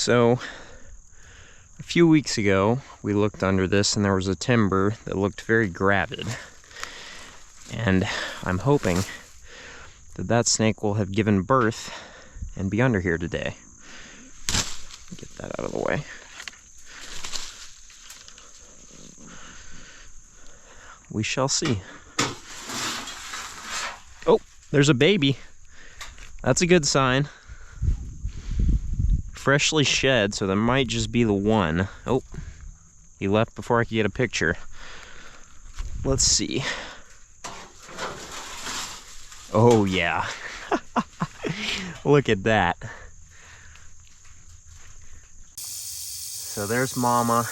So a few weeks ago we looked under this and there was a timber that looked very gravid, and I'm hoping that that snake will have given birth and be under here today. Get that out of the way. We shall see. Oh, there's a baby. That's a good sign. Freshly shed, so that might just be the one. Oh, he left before I could get a picture. Let's see. Oh yeah. Look at that. So there's Mama.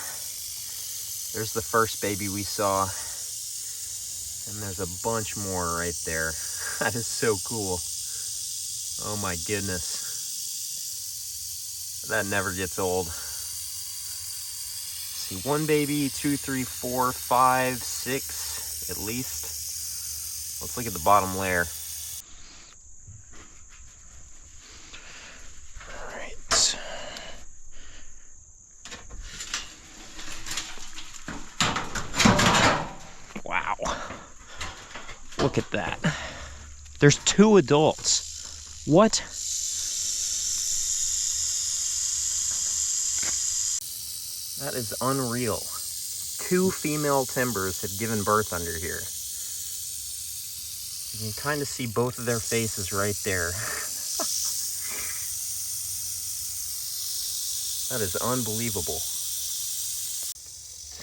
There's the first baby we saw. And there's a bunch more right there. That is so cool. Oh my goodness. That never gets old. See, one baby, 2, 3, 4, 5, 6 at least. Let's look at the bottom layer. All right. Wow. Look at that. There's 2 adults. What? That is unreal. 2 female timbers have given birth under here. You can kind of see both of their faces right there. That is unbelievable.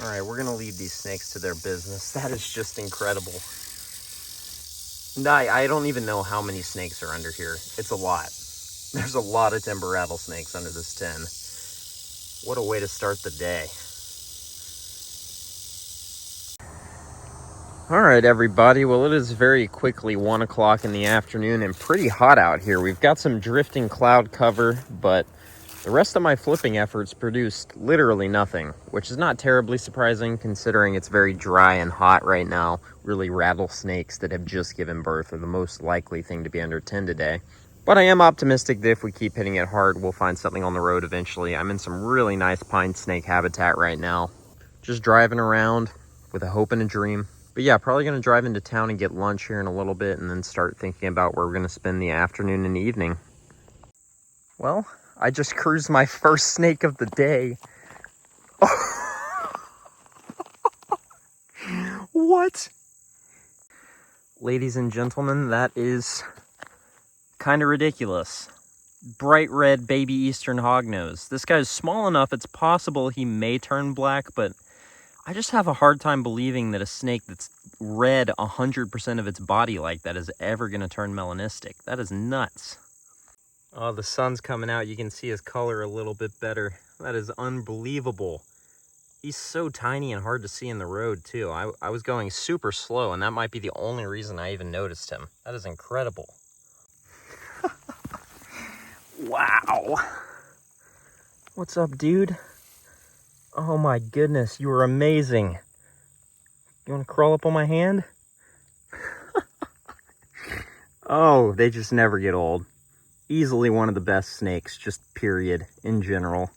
All right, we're gonna leave these snakes to their business. That is just incredible. I don't even know how many snakes are under here. It's a lot. There's a lot of timber rattlesnakes under this tin. What a way to start the day. All right, everybody. Well, it is very quickly 1 o'clock in the afternoon and pretty hot out here. We've got some drifting cloud cover, but the rest of my flipping efforts produced literally nothing, which is not terribly surprising considering it's very dry and hot right now. Really, rattlesnakes that have just given birth are the most likely thing to be under 10 today. But I am optimistic that if we keep hitting it hard, we'll find something on the road eventually. I'm in some really nice pine snake habitat right now. Just driving around with a hope and a dream. But yeah, probably going to drive into town and get lunch here in a little bit and then start thinking about where we're going to spend the afternoon and evening. Well, I just cruised my first snake of the day. What? Ladies and gentlemen, that is kind of ridiculous. Bright red baby eastern hognose. This guy's small enough it's possible he may turn black, but I just have a hard time believing that a snake that's red 100% of its body like that is ever going to turn melanistic. That is nuts. Oh, the sun's coming out. You can see his color a little bit better. That is unbelievable. He's so tiny and hard to see in the road, too. I was going super slow, and that might be the only reason I even noticed him. That is incredible. Wow. What's up, dude? Oh my goodness, you are amazing. You want to crawl up on my hand? Oh, they just never get old. Easily one of the best snakes, just period, in general.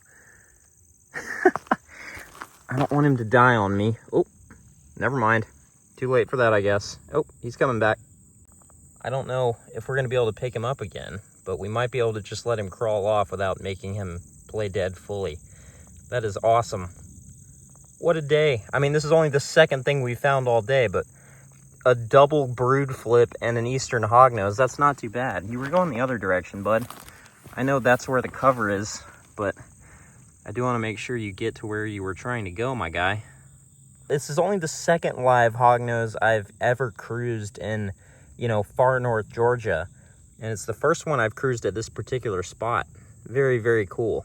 I don't want him to die on me. Oh, never mind. Too late for that, I guess. Oh, he's coming back. I don't know if we're going to be able to pick him up again, but we might be able to just let him crawl off without making him play dead fully. That is awesome. What a day. I mean, this is only the second thing we found all day, but a double brood flip and an eastern hognose, that's not too bad. You were going the other direction, bud. I know that's where the cover is, but I do want to make sure you get to where you were trying to go, my guy. This is only the second live hognose I've ever cruised in, far north Georgia. And it's the first one I've cruised at this particular spot. Very, very cool.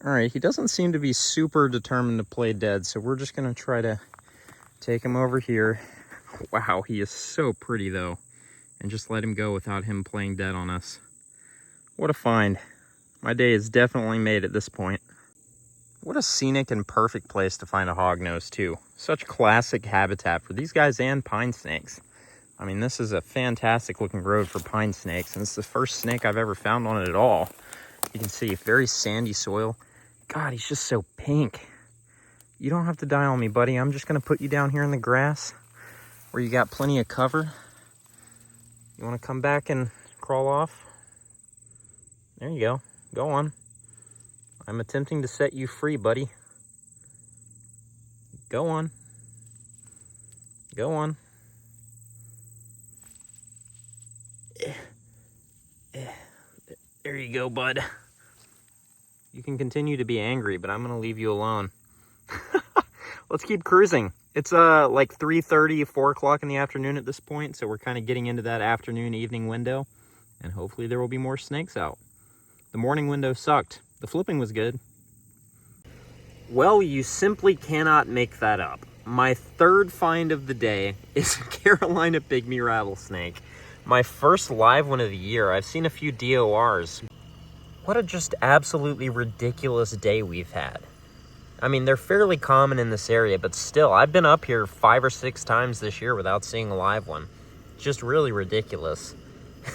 All right, he doesn't seem to be super determined to play dead, so we're just going to try to take him over here. Wow, he is so pretty, though. And just let him go without him playing dead on us. What a find. My day is definitely made at this point. What a scenic and perfect place to find a hognose, too. Such classic habitat for these guys and pine snakes. I mean, this is a fantastic looking road for pine snakes, and it's the first snake I've ever found on it at all. You can see very sandy soil. God, he's just so pink. You don't have to die on me, buddy. I'm just gonna put you down here in the grass where you got plenty of cover. You wanna come back and crawl off? There you go. Go on. I'm attempting to set you free, buddy. Go on. Go on. There you go, bud. You can continue to be angry, but I'm gonna leave you alone. Let's keep cruising. It's like 3:30, 4 o'clock in the afternoon at this point, so we're kind of getting into that afternoon, evening window, and hopefully there will be more snakes out. The morning window sucked. The flipping was good. Well, you simply cannot make that up. My third find of the day is a Carolina Pygmy rattlesnake. My first live one of the year. I've seen a few DORs. What a just absolutely ridiculous day we've had. I mean, they're fairly common in this area, but still, I've been up here 5 or 6 times this year without seeing a live one. It's just really ridiculous.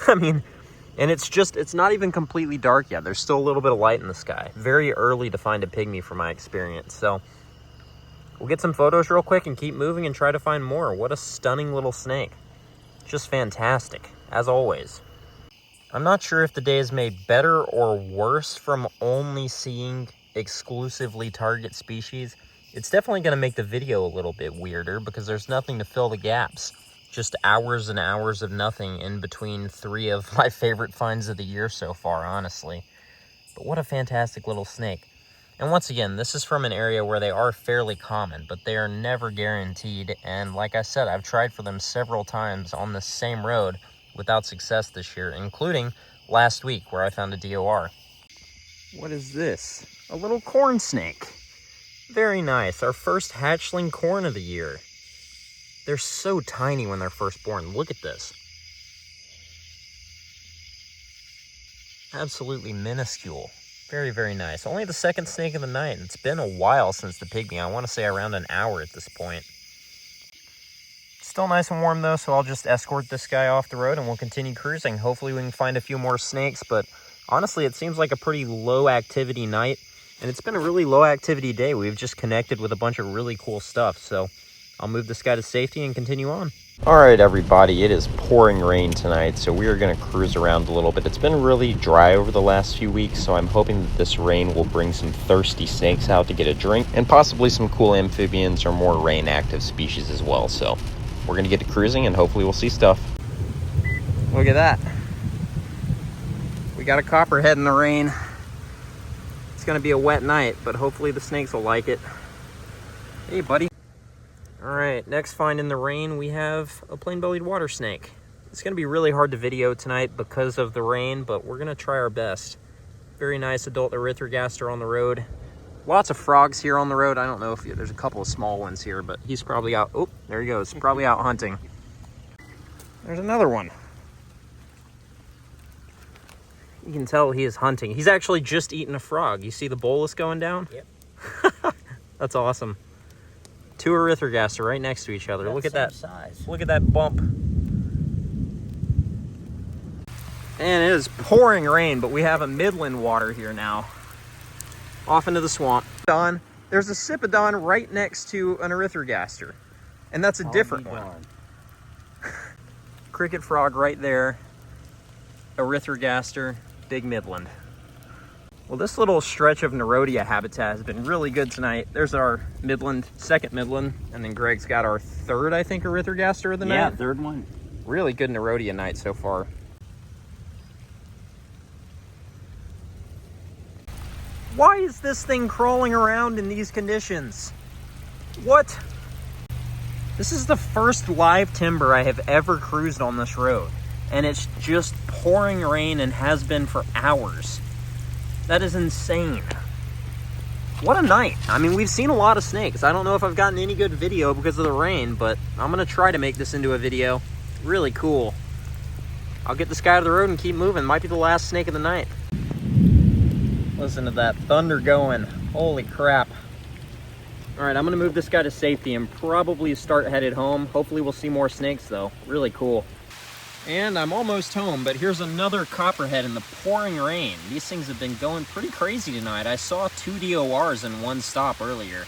I mean, and it's not even completely dark yet. There's still a little bit of light in the sky. Very early to find a Pygmy from my experience. So we'll get some photos real quick and keep moving and try to find more. What a stunning little snake. Just fantastic, as always. I'm not sure if the day is made better or worse from only seeing exclusively target species. It's definitely going to make the video a little bit weirder because there's nothing to fill the gaps. Just hours and hours of nothing in between 3 of my favorite finds of the year so far, honestly. But what a fantastic little snake. And once again, this is from an area where they are fairly common, but they are never guaranteed. And like I said, I've tried for them several times on the same road without success this year, including last week where I found a DOR. What is this? A little corn snake. Very nice. Our first hatchling corn of the year. They're so tiny when they're first born. Look at this. Absolutely minuscule. Very, very nice. Only the second snake of the night. It's been a while since the Pygmy. I want to say around an hour at this point. Still nice and warm though, so I'll just escort this guy off the road and we'll continue cruising. Hopefully we can find a few more snakes, but honestly, it seems like a pretty low activity night. And it's been a really low activity day. We've just connected with a bunch of really cool stuff. So I'll move this guy to safety and continue on. All right, everybody, it is pouring rain tonight, so we are going to cruise around a little bit. It's been really dry over the last few weeks, so I'm hoping that this rain will bring some thirsty snakes out to get a drink and possibly some cool amphibians or more rain-active species as well. So we're going to get to cruising and hopefully we'll see stuff. Look at that. We got a copperhead in the rain. It's going to be a wet night, but hopefully the snakes will like it. Hey, buddy. All right, next find in the rain, we have a plain-bellied water snake. It's gonna be really hard to video tonight because of the rain, but we're gonna try our best. Very nice adult erythrogaster on the road. Lots of frogs here on the road. I don't know if there's a couple of small ones here, but he's probably out. Oh, there he goes, probably out hunting. There's another one. You can tell he is hunting. He's actually just eaten a frog. You see the bolus going down? Yep. That's awesome. 2 erythrogaster right next to each other. Look at that size. Look at that bump. And it is pouring rain, but we have a midland water here now. Off into the swamp. There's a Cypodon right next to an erythrogaster. And that's a different one. Cricket frog right there. Erythrogaster, big midland. Well, this little stretch of Nerodia habitat has been really good tonight. There's our midland, second midland, and then Greg's got our third, I think, erythrogaster of the night. Yeah, third one. Really good Nerodia night so far. Why is this thing crawling around in these conditions? What? This is the first live timber I have ever cruised on this road, and it's just pouring rain and has been for hours. That is insane. What a night. I mean, we've seen a lot of snakes. I don't know if I've gotten any good video because of the rain, but I'm gonna try to make this into a video. Really cool. I'll get this guy out of the road and keep moving. Might be the last snake of the night. Listen to that thunder going. Holy crap. All right, I'm gonna move this guy to safety and probably start headed home. Hopefully we'll see more snakes though. Really cool. And I'm almost home, but here's another copperhead in the pouring rain. These things have been going pretty crazy tonight. I saw 2 DORs in one stop earlier.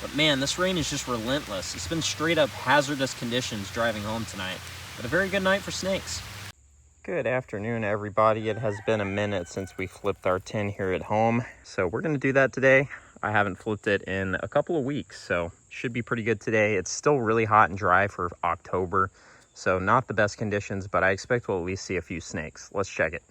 But man, this rain is just relentless. It's been straight up hazardous conditions driving home tonight. But a very good night for snakes. Good afternoon, everybody. It has been a minute since we flipped our tin here at home. So we're gonna do that today. I haven't flipped it in a couple of weeks, so should be pretty good today. It's still really hot and dry for October. So not the best conditions, but I expect we'll at least see a few snakes. Let's check it.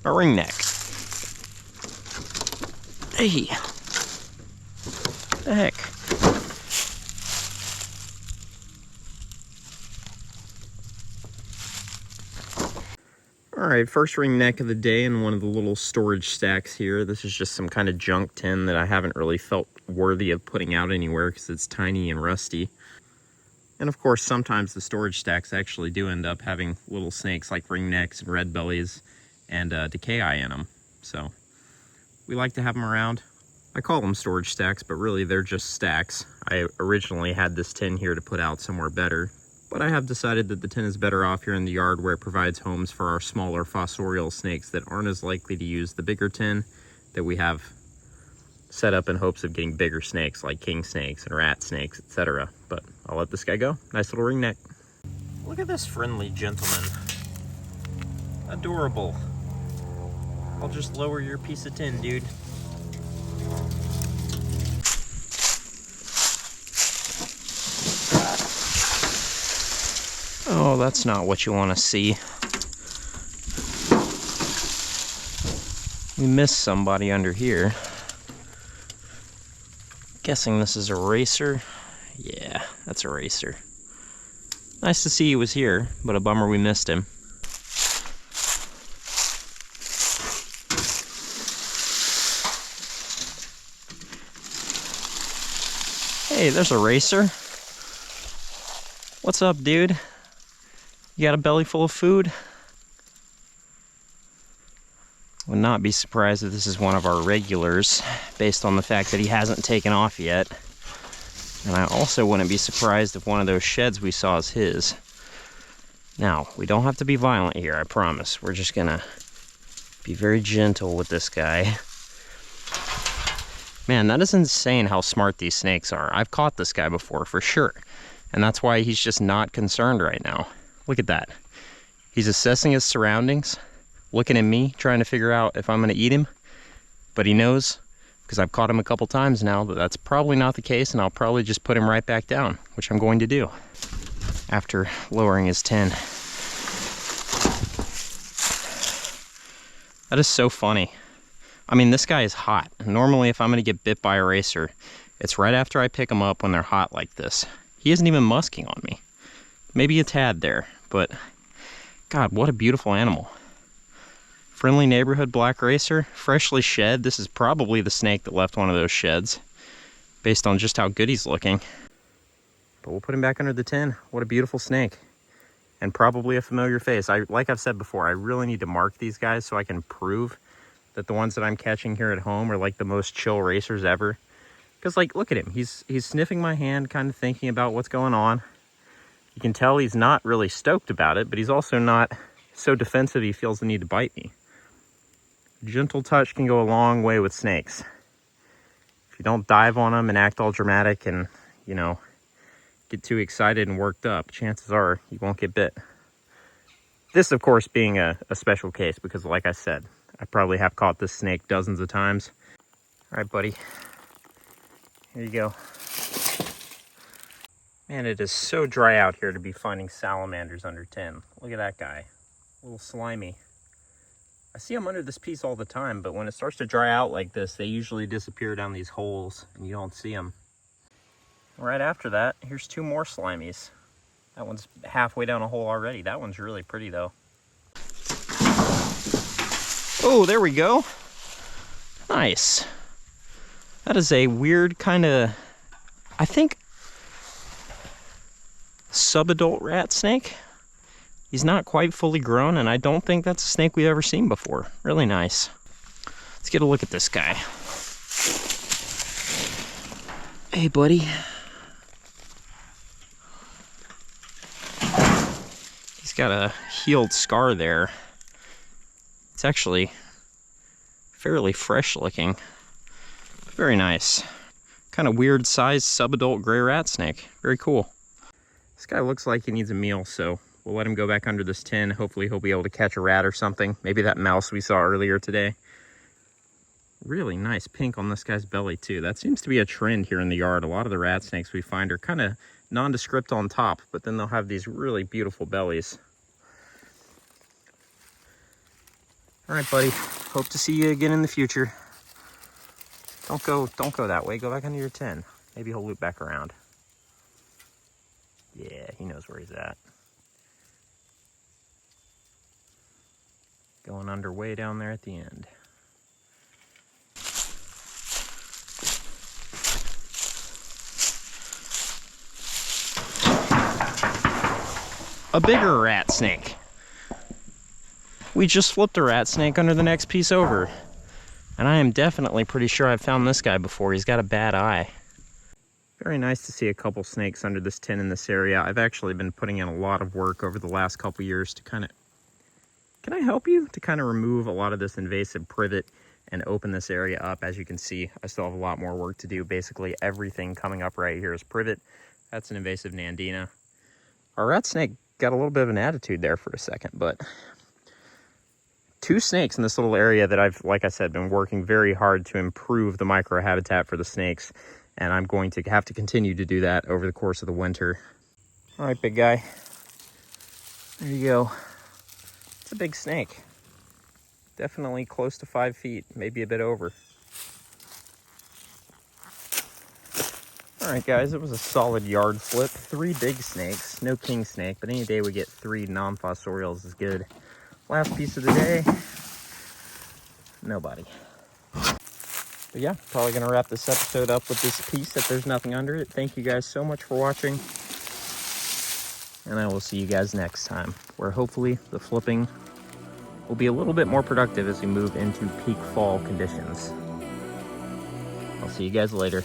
A ringneck. Hey, what the heck? All right, first ringneck of the day in one of the little storage stacks here. This is just some kind of junk tin that I haven't really felt worthy of putting out anywhere because it's tiny and rusty. And of course, sometimes the storage stacks actually do end up having little snakes like ringnecks and red bellies and decay eye in them. So we like to have them around. I call them storage stacks, but really they're just stacks. I originally had this tin here to put out somewhere better, but I have decided that the tin is better off here in the yard where it provides homes for our smaller fossorial snakes that aren't as likely to use the bigger tin that we have set up in hopes of getting bigger snakes like king snakes and rat snakes, etc. But I'll let this guy go. Nice little ringneck. Look at this friendly gentleman. Adorable. I'll just lower your piece of tin, dude. Oh, that's not what you want to see. We missed somebody under here. Guessing this is a racer. Yeah, that's a racer. Nice to see he was here, but a bummer we missed him. Hey, there's a racer. What's up, dude? You got a belly full of food? Would not be surprised if this is one of our regulars, based on the fact that he hasn't taken off yet. And I also wouldn't be surprised if one of those sheds we saw is his. Now, we don't have to be violent here, I promise. We're just gonna be very gentle with this guy. Man, that is insane how smart these snakes are. I've caught this guy before, for sure. And that's why he's just not concerned right now. Look at that. He's assessing his surroundings, looking at me, trying to figure out if I'm gonna eat him. But he knows, because I've caught him a couple times now, that that's probably not the case, and I'll probably just put him right back down, which I'm going to do after lowering his tin. That is so funny. I mean, this guy is hot. Normally, if I'm gonna get bit by a racer, it's right after I pick them up when they're hot like this. He isn't even musking on me. Maybe a tad there, but God, what a beautiful animal. Friendly neighborhood black racer, freshly shed. This is probably the snake that left one of those sheds, based on just how good he's looking. But we'll put him back under the tin. What a beautiful snake. And probably a familiar face. Like I've said before, I really need to mark these guys so I can prove that the ones that I'm catching here at home are like the most chill racers ever. Because like, look at him. He's sniffing my hand, kind of thinking about what's going on. You can tell he's not really stoked about it, but he's also not so defensive he feels the need to bite me. Gentle touch can go a long way with snakes. If you don't dive on them and act all dramatic and, you know, get too excited and worked up, chances are you won't get bit. This, of course, being a special case because, like I said, I probably have caught this snake dozens of times. All right, buddy. Here you go. Man, it is so dry out here to be finding salamanders under tin. Look at that guy. A little slimy. I see them under this piece all the time, but when it starts to dry out like this, they usually disappear down these holes and you don't see them. Right after that, here's 2 more slimies. That one's halfway down a hole already. That one's really pretty though. Oh, there we go. Nice. That is a weird kind of, I think subadult rat snake. He's not quite fully grown, and I don't think that's a snake we've ever seen before. Really nice. Let's get a look at this guy. Hey, buddy. He's got a healed scar there. It's actually fairly fresh looking. Very nice. Kind of weird sized subadult gray rat snake. Very cool. This guy looks like he needs a meal, so we'll let him go back under this tin. Hopefully he'll be able to catch a rat or something. Maybe that mouse we saw earlier today. Really nice pink on this guy's belly too. That seems to be a trend here in the yard. A lot of the rat snakes we find are kind of nondescript on top, but then they'll have these really beautiful bellies. All right, buddy. Hope to see you again in the future. Don't go that way. Go back under your tin. Maybe he'll loop back around. Yeah, he knows where he's at. Going under way down there at the end. A bigger rat snake. We just flipped a rat snake under the next piece over. And I am definitely pretty sure I've found this guy before. He's got a bad eye. Very nice to see a couple snakes under this tin in this area. I've actually been putting in a lot of work over the last couple years to kind of... Can I help you? To kind of remove a lot of this invasive privet and open this area up. As you can see, I still have a lot more work to do. Basically, everything coming up right here is privet. That's an invasive Nandina. Our rat snake got a little bit of an attitude there for a second, but... 2 snakes in this little area that I've, like I said, been working very hard to improve the microhabitat for the snakes. And I'm going to have to continue to do that over the course of the winter. All right, big guy. There you go. It's a big snake. Definitely close to 5 feet, maybe a bit over. All right, guys, it was a solid yard flip. 3 big snakes, no king snake, but any day we get 3 non-fossorials is good. Last piece of the day, nobody. But yeah, probably gonna wrap this episode up with this piece that there's nothing under it. Thank you guys so much for watching. And I will see you guys next time, where hopefully the flipping will be a little bit more productive as we move into peak fall conditions. I'll see you guys later.